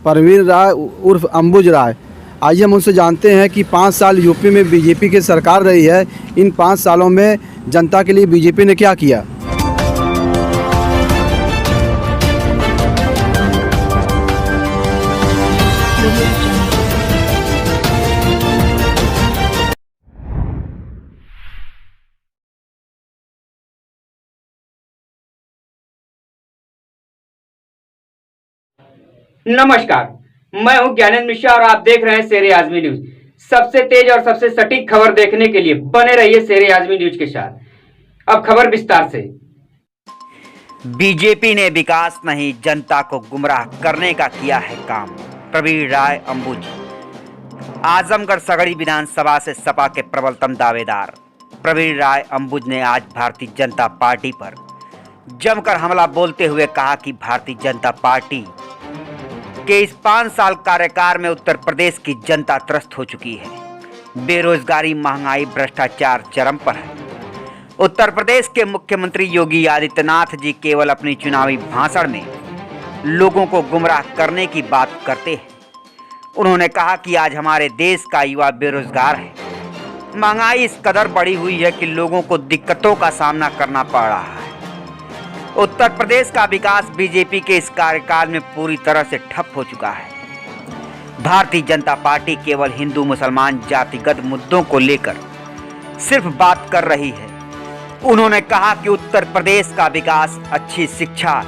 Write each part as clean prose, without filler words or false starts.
परवीन राय उर्फ अंबुज राय। आइए हम उनसे जानते हैं कि 5 साल यूपी में बीजेपी की सरकार रही है, इन 5 सालों में जनता के लिए बीजेपी ने क्या किया। नमस्कार, मैं हूं ज्ञानेंद्र मिश्रा और आप देख रहे हैं शेरे आजमी न्यूज। सबसे तेज और सबसे सटीक खबर देखने के लिए बने रहिए शेरे आजमी न्यूज के साथ। अब खबर विस्तार से। बीजेपी ने विकास नहीं जनता को गुमराह करने का किया है काम। प्रवीण राय अंबुज। आजमगढ़ सगड़ी विधानसभा से सपा के प्रबलतम दावेदार प्रवीण राय अंबुज ने आज भारतीय जनता पार्टी पर जमकर हमला बोलते हुए कहा कि भारतीय जनता पार्टी के इस 5 साल कार्यकाल में उत्तर प्रदेश की जनता त्रस्त हो चुकी है। बेरोजगारी, महंगाई, भ्रष्टाचार चरम पर है। उत्तर प्रदेश के मुख्यमंत्री योगी आदित्यनाथ जी केवल अपनी चुनावी भाषण में लोगों को गुमराह करने की बात करते हैं। उन्होंने कहा कि आज हमारे देश का युवा बेरोजगार है। महंगाई इस कदर बढ़ी हुई है कि लोगों को दिक्कतों का सामना करना पड़ रहा है। उत्तर प्रदेश का विकास बीजेपी के इस कार्यकाल में पूरी तरह से ठप हो चुका है। भारतीय जनता पार्टी केवल हिंदू मुसलमान जातिगत मुद्दों को लेकर सिर्फ बात कर रही है। उन्होंने कहा कि उत्तर प्रदेश का विकास अच्छी शिक्षा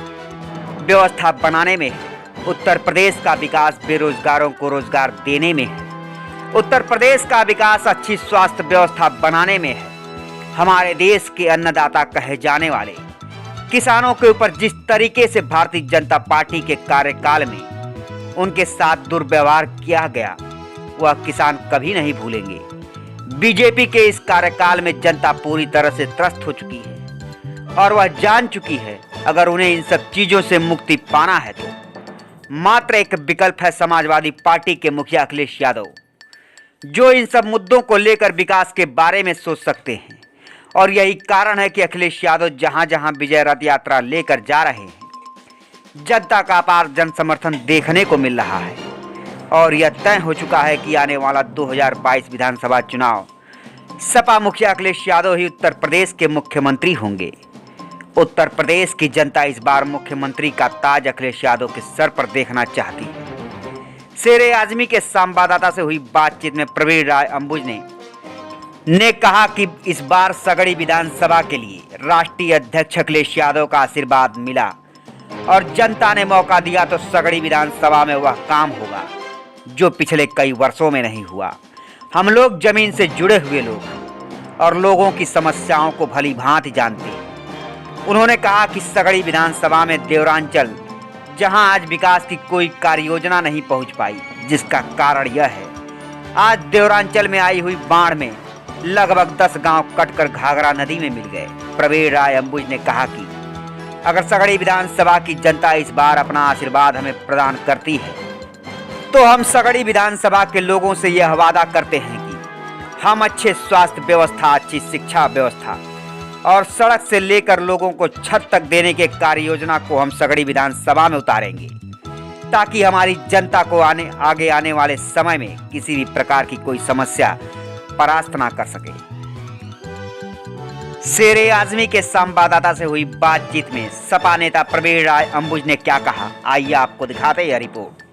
व्यवस्था बनाने में है। उत्तर प्रदेश का विकास बेरोजगारों को रोजगार देने में है। उत्तर प्रदेश का विकास अच्छी स्वास्थ्य व्यवस्था बनाने में है। हमारे देश के अन्नदाता कहे जाने वाले किसानों के ऊपर जिस तरीके से भारतीय जनता पार्टी के कार्यकाल में उनके साथ दुर्व्यवहार किया गया, वह किसान कभी नहीं भूलेंगे। बीजेपी के इस कार्यकाल में जनता पूरी तरह से त्रस्त हो चुकी है और वह जान चुकी है अगर उन्हें इन सब चीजों से मुक्ति पाना है तो मात्र एक विकल्प है समाजवादी पार्टी के मुखिया अखिलेश यादव, जो इन सब मुद्दों को लेकर विकास के बारे में सोच सकते हैं। और यही कारण है कि अखिलेश यादव जहां जहां विजय रथ यात्रा लेकर जा रहे हैं, जनता का अपार जन समर्थन देखने को मिल रहा है। और यह तय हो चुका है कि आने वाला 2022 विधानसभा चुनाव सपा मुखिया अखिलेश यादव ही उत्तर प्रदेश के मुख्यमंत्री होंगे। उत्तर प्रदेश की जनता इस बार मुख्यमंत्री का ताज अखिलेश यादव के सर पर देखना चाहती है। शेरे आजमी के संवाददाता से हुई बातचीत में प्रवीण राय अंबुज ने कहा कि इस बार सगड़ी विधानसभा के लिए राष्ट्रीय अध्यक्ष अखिलेश यादव का आशीर्वाद मिला और जनता ने मौका दिया तो सगड़ी विधानसभा में वह काम होगा जो पिछले कई वर्षों में नहीं हुआ। हम लोग जमीन से जुड़े हुए लोग हैं और लोगों की समस्याओं को भली भांति जानते हैं। उन्होंने कहा कि सगड़ी विधानसभा में देवरांचल, जहां आज विकास की कोई कार्य योजना नहीं पहुंच पाई, जिसका कारण यह है आज देवरांचल में आई हुई बाढ़ में लगभग 10 गांव कटकर घाघरा नदी में मिल गए। प्रवीण राय अंबुज ने कहा कि अगर सगड़ी विधानसभा की जनता इस बार अपना आशीर्वाद हमें प्रदान करती है तो हम सगड़ी विधानसभा के लोगों से यह वादा करते हैं कि हम अच्छे स्वास्थ्य व्यवस्था, अच्छी शिक्षा व्यवस्था और सड़क से लेकर लोगों को छत तक देने के कार्य योजना को हम सगड़ी विधानसभा में उतारेंगे ताकि हमारी जनता को आगे आने वाले समय में किसी भी प्रकार की कोई समस्या परास्त ना कर सके। शेरे आजमी के संवाददाता से हुई बातचीत में सपा नेता प्रवीण राय अंबुज ने क्या कहा, आइए आपको दिखाते हैं रिपोर्ट।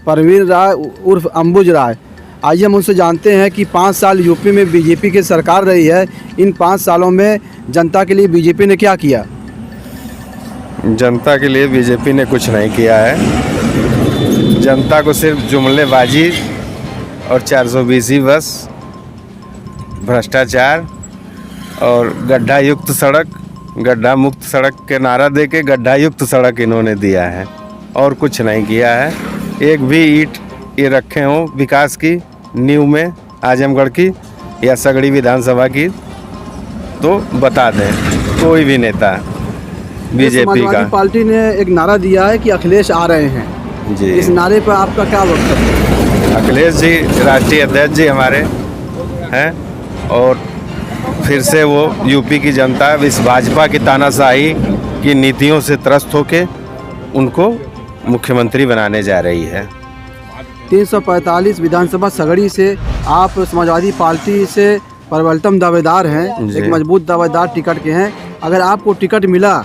परवीन राय उर्फ अंबुज राय। आइए हम उनसे जानते हैं कि 5 साल यूपी में बीजेपी की सरकार रही है, इन 5 सालों में जनता के लिए बीजेपी ने क्या किया। जनता के लिए बीजेपी ने कुछ नहीं किया है। जनता को सिर्फ जुमलेबाजी और 420 बस, भ्रष्टाचार और गड्ढा युक्त सड़क, गड्ढा मुक्त सड़क के नारा देके गड्ढा युक्त सड़क इन्होंने दिया है और कुछ नहीं किया है। एक भी ईंट ये रखे हों विकास की नींव में आजमगढ़ की या सगड़ी विधानसभा की तो बता दें कोई भी नेता बीजेपी का। पार्टी ने एक नारा दिया है कि अखिलेश आ रहे हैं जी, इस नारे पर आपका क्या वक्तव्य है। अखिलेश जी राष्ट्रीय अध्यक्ष जी हमारे हैं और फिर से वो यूपी की जनता इस भाजपा की तानाशाही की नीतियों से त्रस्त होके उनको मुख्यमंत्री बनाने जा रही है। 345 विधानसभा सगड़ी से आप समाजवादी पार्टी से प्रबलतम दावेदार हैं, जी। एक मजबूत दावेदार टिकट के हैं। अगर आपको टिकट मिला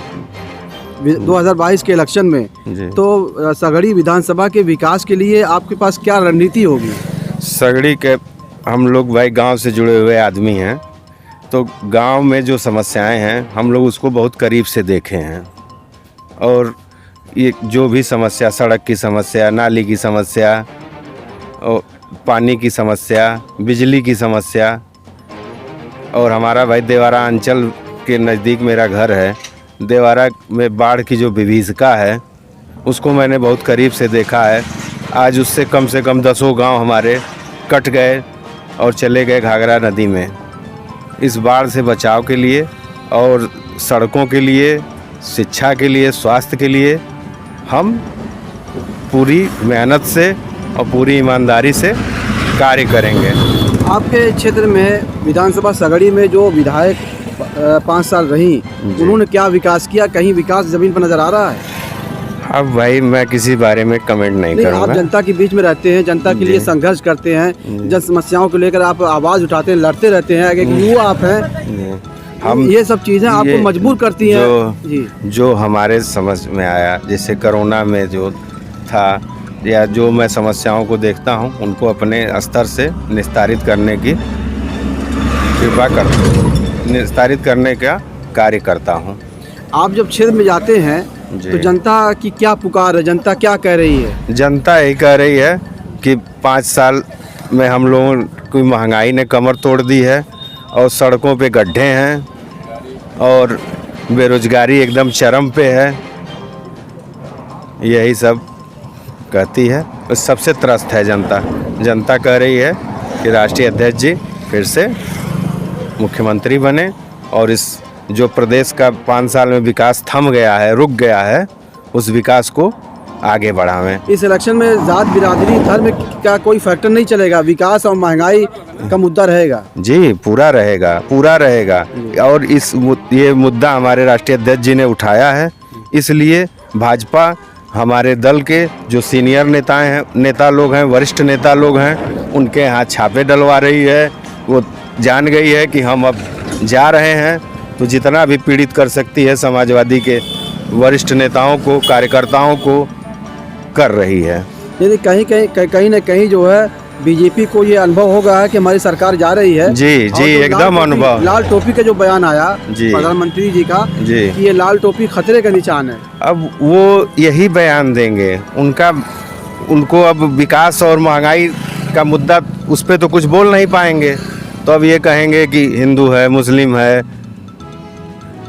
2022 के इलेक्शन में जी। तो सगड़ी विधानसभा के विकास के लिए आपके पास क्या रणनीति होगी? सगड़ी के हम लोग भाई गांव से जुड़े हुए आदमी हैं, तो गांव में जो समस्याएं हैं हम लोग उसको बहुत करीब से देखे हैं। और ये जो भी समस्या, सड़क की समस्या, नाली की समस्या और पानी की समस्या, बिजली की समस्या, और हमारा भाई देवारा अंचल के नज़दीक मेरा घर है। देवारा में बाढ़ की जो विभीषिका है उसको मैंने बहुत करीब से देखा है। आज उससे कम से कम 10 गांव हमारे कट गए और चले गए घाघरा नदी में। इस बाढ़ से बचाव के लिए और सड़कों के लिए, शिक्षा के लिए, स्वास्थ्य के लिए हम पूरी मेहनत से और पूरी ईमानदारी से कार्य करेंगे। आपके क्षेत्र में विधानसभा सगड़ी में जो विधायक 5 साल रही, उन्होंने क्या विकास किया? कहीं विकास ज़मीन पर नज़र आ रहा है? अब भाई मैं किसी बारे में कमेंट नहीं आप करूँगा। जनता के बीच में रहते हैं, जनता के लिए संघर्ष करते हैं, जन समस्याओं को लेकर आप आवाज़ उठाते हैं, लड़ते रहते हैं। एक युवा आप हैं, हम ये सब चीज़ें आपको मजबूर करती हैं। जी, जो हमारे समझ में आया, जैसे कोरोना में जो था या जो मैं समस्याओं को देखता हूँ उनको अपने स्तर से निस्तारित करने की कृपा करता हूँ, निस्तारित करने का कार्य करता हूँ। आप जब क्षेत्र में जाते हैं जी। तो जनता की क्या पुकार है, जनता क्या कह रही है? जनता यही कह रही है कि 5 साल में हम लोगों की महंगाई ने कमर तोड़ दी है और सड़कों पे गड्ढे हैं और बेरोजगारी एकदम चरम पे है। यही सब कहती है, उस सबसे त्रस्त है जनता। जनता कह रही है कि राष्ट्रीय अध्यक्ष जी फिर से मुख्यमंत्री बने और इस जो प्रदेश का 5 साल में विकास थम गया है, रुक गया है, उस विकास को आगे बढ़ावें। इस इलेक्शन में जात, बिरादरी, धर्म का कोई फैक्टर नहीं चलेगा, विकास और महंगाई का मुद्दा रहेगा। जी, पूरा रहेगा, पूरा रहेगा। और ये मुद्दा हमारे राष्ट्रीय अध्यक्ष जी ने उठाया है, इसलिए भाजपा हमारे दल के जो सीनियर नेता लोग हैं, वरिष्ठ नेता लोग हैं, उनके यहाँ छापे डलवा रही है। वो जान गई है कि हम अब जा रहे हैं तो जितना भी पीड़ित कर सकती है समाजवादी के वरिष्ठ नेताओं को, कार्यकर्ताओं को कर रही है। यानी कहीं ना कहीं जो है बीजेपी को ये अनुभव होगा है कि हमारी सरकार जा रही है। जी जी, एकदम अनुभव। लाल टोपी का जो बयान आया जी, प्रधानमंत्री जी का जी, कि ये लाल टोपी खतरे का निशान है। अब वो यही बयान देंगे। उनको अब विकास और महंगाई का मुद्दा, उस पर तो कुछ बोल नहीं पाएंगे, तो अब ये कहेंगे कि हिंदू है, मुस्लिम है।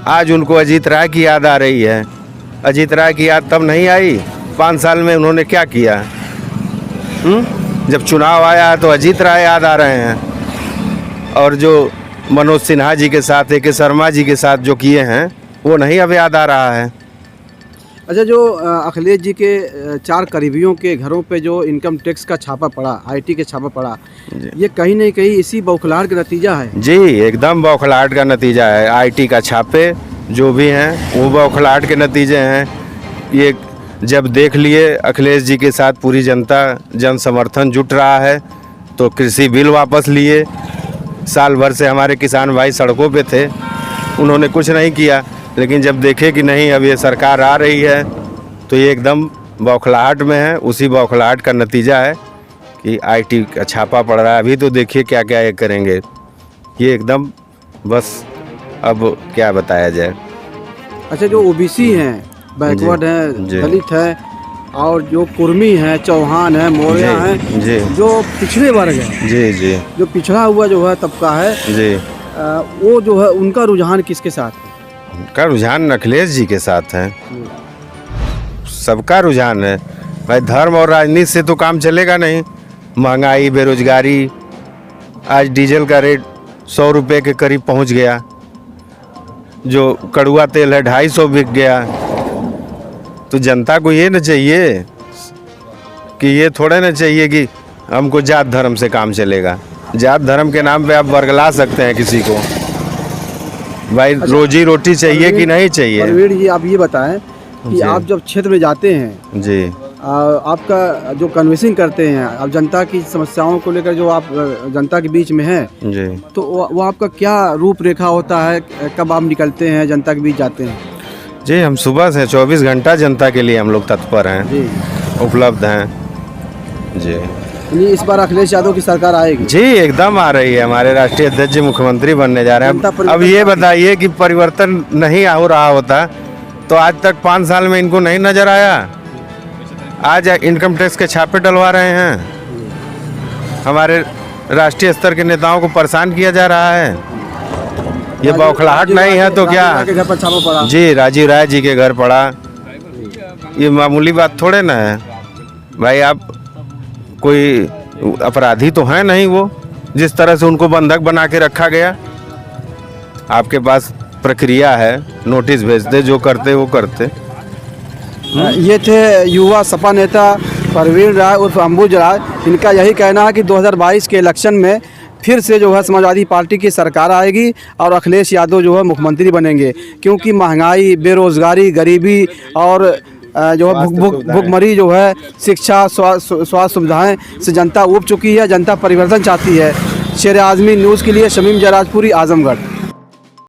आज उनको अजीत राय की याद आ रही है। अजीत राय की याद तब नहीं आई 5 साल में उन्होंने क्या किया। जब चुनाव आया तो अजीत राय याद आ रहे हैं, और जो मनोज सिन्हा जी के साथ, ए के शर्मा जी के साथ जो किए हैं वो नहीं अब याद आ रहा है। अच्छा, जो अखिलेश जी के 4 करीबियों के घरों पे जो इनकम टैक्स का छापा पड़ा, आईटी के छापा पड़ा, ये कहीं न कहीं इसी बौखलाहट का नतीजा है। जी, एकदम बौखलाहट का नतीजा है। आईटी का छापे जो भी हैं वो बौखलाहट के नतीजे हैं। ये जब देख लिए अखिलेश जी के साथ पूरी जनता, जन समर्थन जुट रहा है, तो कृषि बिल वापस लिए। साल भर से हमारे किसान भाई सड़कों पे थे, उन्होंने कुछ नहीं किया। लेकिन जब देखे कि नहीं अब ये सरकार आ रही है तो ये एकदम बौखलाहट में है। उसी बौखलाहट का नतीजा है कि आईटी का छापा पड़ रहा है। अभी तो देखिए क्या क्या ये करेंगे। ये एकदम बस अब क्या बताया जाए। अच्छा, जो ओबीसी हैं, बैकवर्ड हैं, दलित हैं, और जो कुर्मी हैं, चौहान हैं, मौर्य हैं, जी, जो पिछड़े वर्ग हैं, जी जी, जो पिछड़ा हुआ जो है तबका है, जी, वो जो है उनका रुझान किसके साथ है? उनका रुझान अखिलेश जी के साथ है। सबका रुझान है भाई। धर्म और राजनीति से तो काम चलेगा नहीं। महंगाई, बेरोजगारी, आज डीजल का रेट 100 रुपये के करीब पहुंच गया। जो कड़ुआ तेल है 250 बिक गया। तो जनता को ये न चाहिए कि, ये थोड़ा ना चाहिए कि हमको जात धर्म से काम चलेगा। जात धर्म के नाम पे आप वर्गला सकते हैं किसी को। भाई रोजी रोटी चाहिए कि नहीं चाहिए। परवीर जी, आप ये बताएं कि जी। आप जब क्षेत्र में जाते हैं, जी आपका जो कन्विंसिंग करते हैं, आप जनता की समस्याओं को लेकर जो आप जनता के बीच में हैं, जी तो वो आपका क्या रूपरेखा होता है? कब आप निकलते हैं, जनता के बीच जाते हैं? जी, हम सुबह से 24 घंटा जनता के लिए हम लोग तत्पर हैं, जी, उपलब्ध हैं। जी यानी इस बार अखिलेश यादव की सरकार आएगी? जी एकदम आ रही है। हमारे राष्ट्रीय अध्यक्ष जी मुख्यमंत्री बनने जा रहे जनता हैं। अब परिवर्तन ये चाहती है। बताइए कि परिवर्तन नहीं हो रहा होता तो आज तक 5 साल में इनको नहीं नजर आया। आज इनकम टैक्स के छापे डलवा रहे हैं, हमारे राष्ट्रीय स्तर के नेताओं को परेशान किया जा रहा है। ये बौखलाहट नहीं है तो क्या? राजीव राय के घर पर छापा पड़ा। जी, राजीव राय जी के घर पड़ा, ये मामूली बात थोड़े ना है भाई। आप कोई अपराधी तो हैं नहीं, वो जिस तरह से उनको बंधक बना के रखा गया। आपके पास प्रक्रिया है, नोटिस भेज दे, जो करते वो करते। ये थे युवा सपा नेता प्रवीण राय उर्फ अंबुज राय। इनका यही कहना है कि 2022 के इलेक्शन में फिर से जो है समाजवादी पार्टी की सरकार आएगी और अखिलेश यादव जो है मुख्यमंत्री बनेंगे, क्योंकि महंगाई, बेरोजगारी, गरीबी और जो है भुखमरी जो है, शिक्षा, स्वास्थ्य सुविधाएं से जनता ऊब चुकी है। जनता परिवर्तन चाहती है। शेर आज़मी न्यूज़ के लिए शमीम जराजपुरी, आजमगढ़।